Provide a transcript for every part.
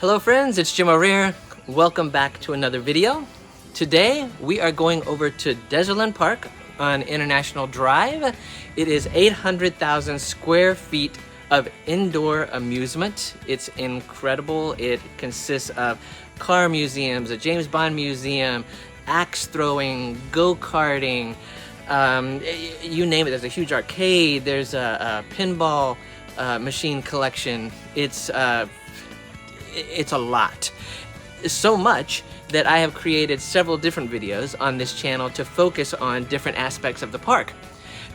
Hello friends, it's Jim O'Rear. Welcome back to another video. Today we are going over to Dezerland Park on International Drive. It is 800,000 square feet of indoor amusement. It's incredible. It consists of car museums, a James Bond museum, axe throwing, go-karting, you name it. There's a huge arcade, there's a pinball machine collection. It's a lot. So much that I have created several different videos on this channel to focus on different aspects of the park.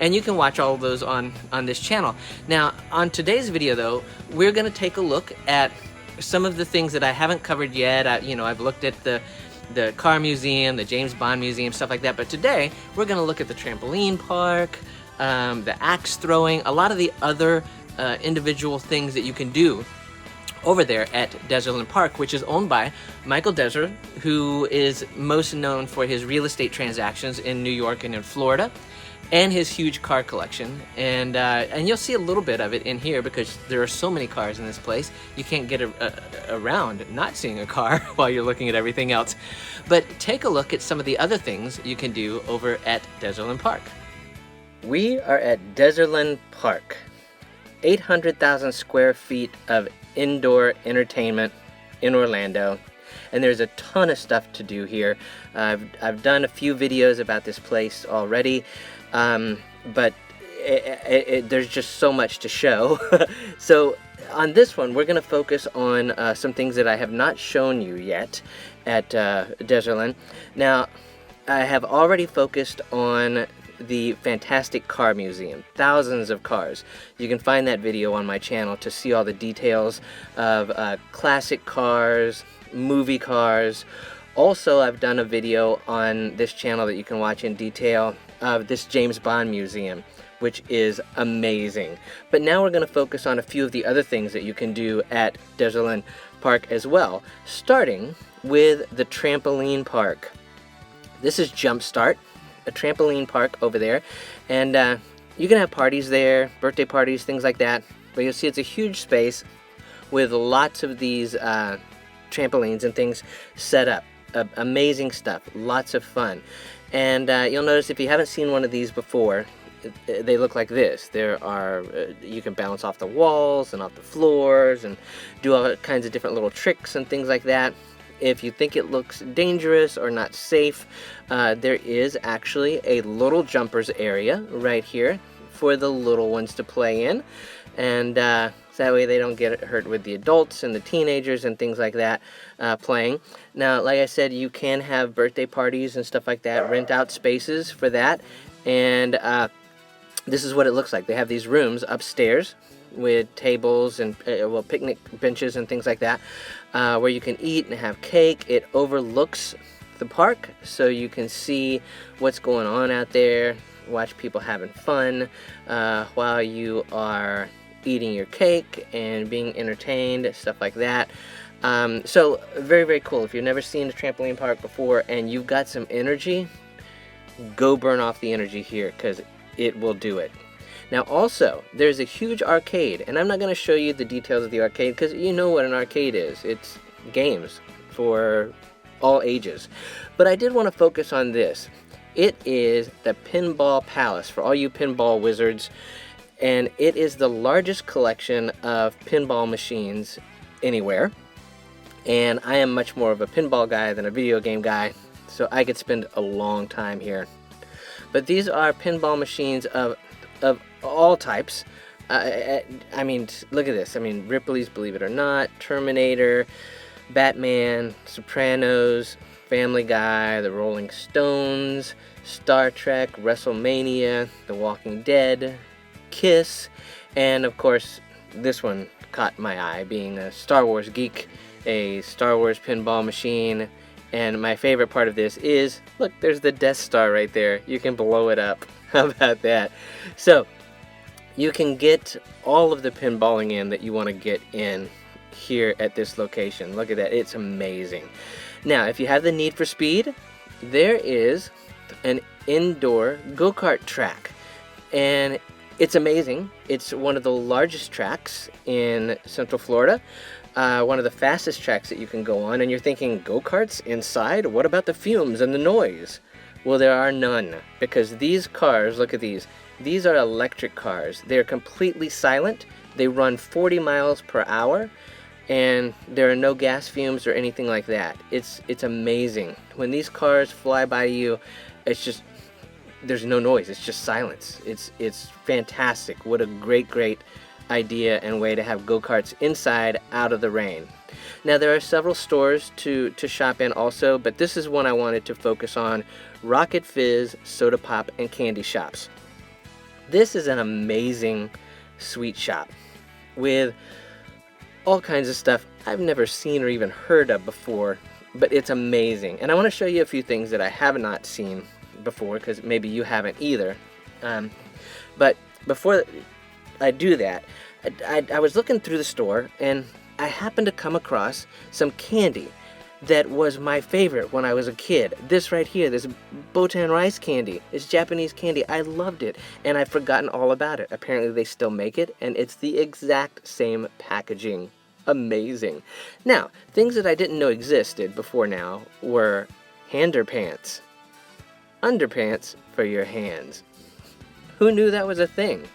And you can watch all of those on this channel. Now, on today's video though, we're gonna take a look at some of the things that I haven't covered yet. I've looked at the car museum, the James Bond museum, stuff like that. But today, we're gonna look at the trampoline park, the axe throwing, a lot of the other individual things that you can do over there at Dezerland Park, which is owned by Michael Dezer, who is most known for his real estate transactions in New York and in Florida, and his huge car collection. And you'll see a little bit of it in here because there are so many cars in this place. You can't get around not seeing a car while you're looking at everything else. But take a look at some of the other things you can do over at Dezerland Park. We are at Dezerland Park. 800,000 square feet of indoor entertainment in Orlando, and there's a ton of stuff to do here. I've done a few videos about this place already, but there's just so much to show. So on this one, we're going to focus on some things that I have not shown you yet at Dezerland. Now, I have already focused on the fantastic car museum, thousands of cars. You can find that video on my channel to see all the details of classic cars, movie cars. Also, I've done a video on this channel that you can watch in detail of this James Bond Museum, which is amazing. But now we're going to focus on a few of the other things that you can do at Dezerland Park as well, starting with the trampoline park. This is Jumpstart, a trampoline park over there, and you can have parties there, birthday parties, things like that. But you'll see it's a huge space with lots of these trampolines and things set up. Amazing stuff, lots of fun. And you'll notice if you haven't seen one of these before, they look like this. There are you can bounce off the walls and off the floors and do all kinds of different little tricks and things like that. If you think it looks dangerous or not safe, there is actually a little jumpers area right here for the little ones to play in, and so that way they don't get hurt with the adults and the teenagers and things like that playing. Now, like I said, you can have birthday parties and stuff like that, rent out spaces for that, and this is what it looks like. They have these rooms upstairs with tables and picnic benches and things like that, where you can eat and have cake. It overlooks the park, so you can see what's going on out there, watch people having fun while you are eating your cake and being entertained, stuff like that. So very, very cool. If you've never seen a trampoline park before and you've got some energy, go burn off the energy here, because it will do it. Now also, there's a huge arcade, and I'm not going to show you the details of the arcade because you know what an arcade is. It's games for all ages. But I did want to focus on this. It is the Pinball Palace for all you pinball wizards, and it is the largest collection of pinball machines anywhere. And I am much more of a pinball guy than a video game guy, so I could spend a long time here. But these are pinball machines of all types. I mean, look at this. I mean, Ripley's Believe It or Not, Terminator, Batman, Sopranos, Family Guy, The Rolling Stones, Star Trek, WrestleMania, The Walking Dead, Kiss, and of course, this one caught my eye, being a Star Wars geek, a Star Wars pinball machine. And my favorite part of this is, look, there's the Death Star right there. You can blow it up. How about that? So, you can get all of the pinballing in that you want to get in here at this location. Look at that. It's amazing. Now, if you have the need for speed, there is an indoor go-kart track. And it's amazing. It's one of the largest tracks in Central Florida. one of the fastest tracks that you can go on, and you're thinking, go-karts inside? What about the fumes and the noise? Well, there are none, because these cars, look at these are electric cars. They're completely silent. They run 40 miles per hour, and there are no gas fumes or anything like that. It's amazing. When these cars fly by you, it's just, there's no noise. It's just silence. It's fantastic. What a great idea and way to have go-karts inside out of the rain. Now, there are several stores to shop in also, but this is one I wanted to focus on: Rocket Fizz, Soda Pop, and Candy Shops. This is an amazing sweet shop with all kinds of stuff I've never seen or even heard of before, but it's amazing. And I want to show you a few things that I have not seen before, because maybe you haven't either. But before I do that, I was looking through the store, and I happened to come across some candy that was my favorite when I was a kid. This right here, this Botan rice candy. It's Japanese candy. I loved it, and I'd forgotten all about it. Apparently they still make it, and it's the exact same packaging. Amazing. Now, things that I didn't know existed before now were handerpants. Underpants for your hands. Who knew that was a thing?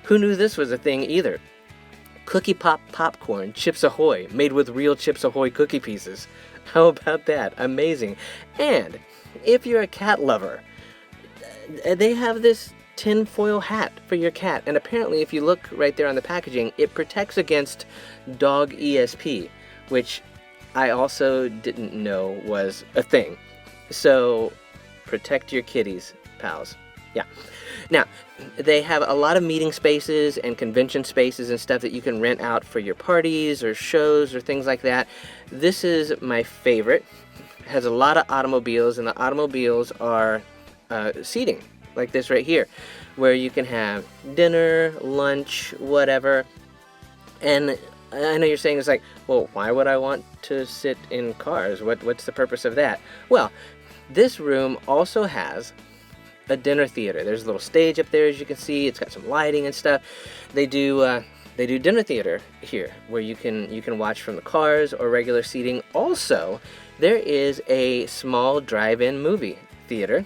Who knew this was a thing either? Cookie Pop popcorn, Chips Ahoy, made with real Chips Ahoy cookie pieces. How about that? Amazing. And if you're a cat lover, they have this tin foil hat for your cat. And apparently, if you look right there on the packaging, it protects against dog ESP, which I also didn't know was a thing. So protect your kitties, pals. Yeah. Now, they have a lot of meeting spaces and convention spaces and stuff that you can rent out for your parties or shows or things like that. This is my favorite. It has a lot of automobiles, and the automobiles are seating, like this right here, where you can have dinner, lunch, whatever. And I know you're saying, it's like, well, why would I want to sit in cars? What's the purpose of that? Well, this room also has a dinner theater. There's a little stage up there, as you can see. It's got some lighting and stuff. They do dinner theater here, where you can watch from the cars or regular seating. Also, there is a small drive-in movie theater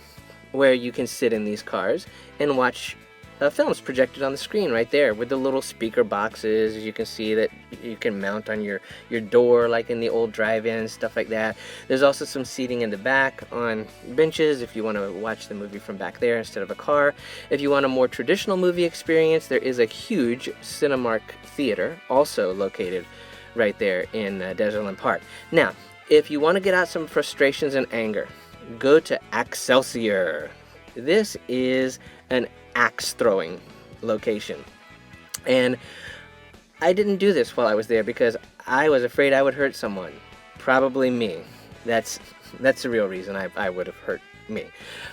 where you can sit in these cars and watch films projected on the screen right there, with the little speaker boxes, as you can see, that you can mount on your door, like in the old drive-ins, stuff like that. There's also some seating in the back on benches if you want to watch the movie from back there instead of a car. If you want a more traditional movie experience, there is a huge Cinemark theater also located right there in Dezerland Park. Now, if you want to get out some frustrations and anger, go to Excelsior. This is an axe throwing location, and I didn't do this while I was there because I was afraid I would hurt someone, probably me. That's the real reason I would have hurt me.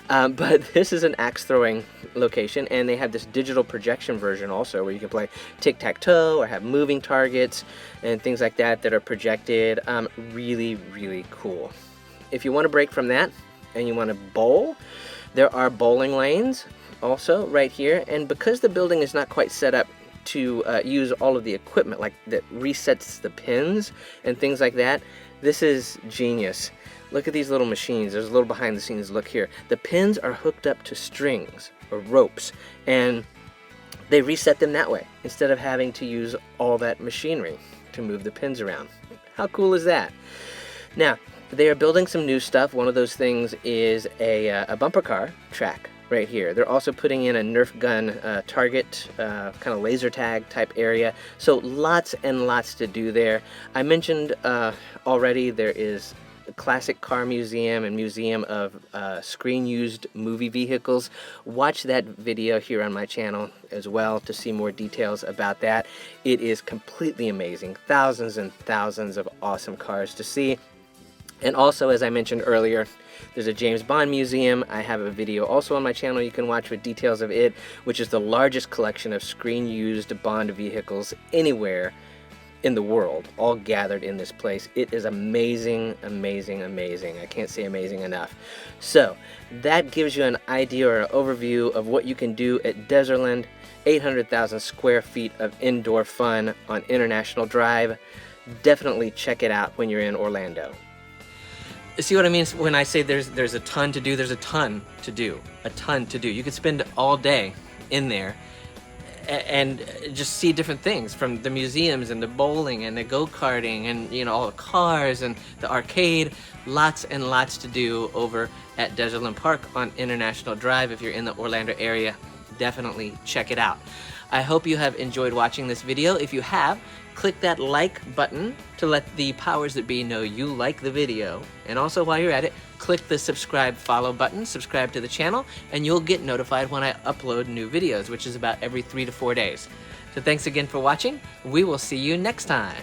But this is an axe throwing location, and they have this digital projection version also, where you can play tic-tac-toe or have moving targets and things like that are projected. Really cool. If you want to break from that and you want to bowl, there are bowling lanes also right here, and because the building is not quite set up to use all of the equipment like that resets the pins and things like that, this is genius. Look at these little machines. There's a little behind the scenes look here. The pins are hooked up to strings or ropes, and they reset them that way instead of having to use all that machinery to move the pins around. How cool is that? Now, they are building some new stuff. One of those things is a bumper car track right here. They're also putting in a Nerf gun target, kind of laser tag type area. So lots and lots to do there. I mentioned already there is a classic car museum and museum of screen-used movie vehicles. Watch that video here on my channel as well to see more details about that. It is completely amazing. Thousands and thousands of awesome cars to see. And also, as I mentioned earlier, there's a James Bond Museum. I have a video also on my channel you can watch with details of it, which is the largest collection of screen-used Bond vehicles anywhere in the world, all gathered in this place. It is amazing, amazing, amazing. I can't say amazing enough. So, that gives you an idea or an overview of what you can do at Dezerland. 800,000 square feet of indoor fun on International Drive. definitely check it out when you're in Orlando. See what I mean when I say there's a ton to do? There's a ton to do. A ton to do. You could spend all day in there and just see different things, from the museums and the bowling and the go-karting and, you know, all the cars and the arcade. Lots and lots to do over at Dezerland Park on International Drive. If you're in the Orlando area, definitely check it out. I hope you have enjoyed watching this video. If you have, click that like button to let the powers that be know you like the video. And also, while you're at it, click the subscribe follow button, subscribe to the channel, and you'll get notified when I upload new videos, which is about every 3 to 4 days. So thanks again for watching. We will see you next time.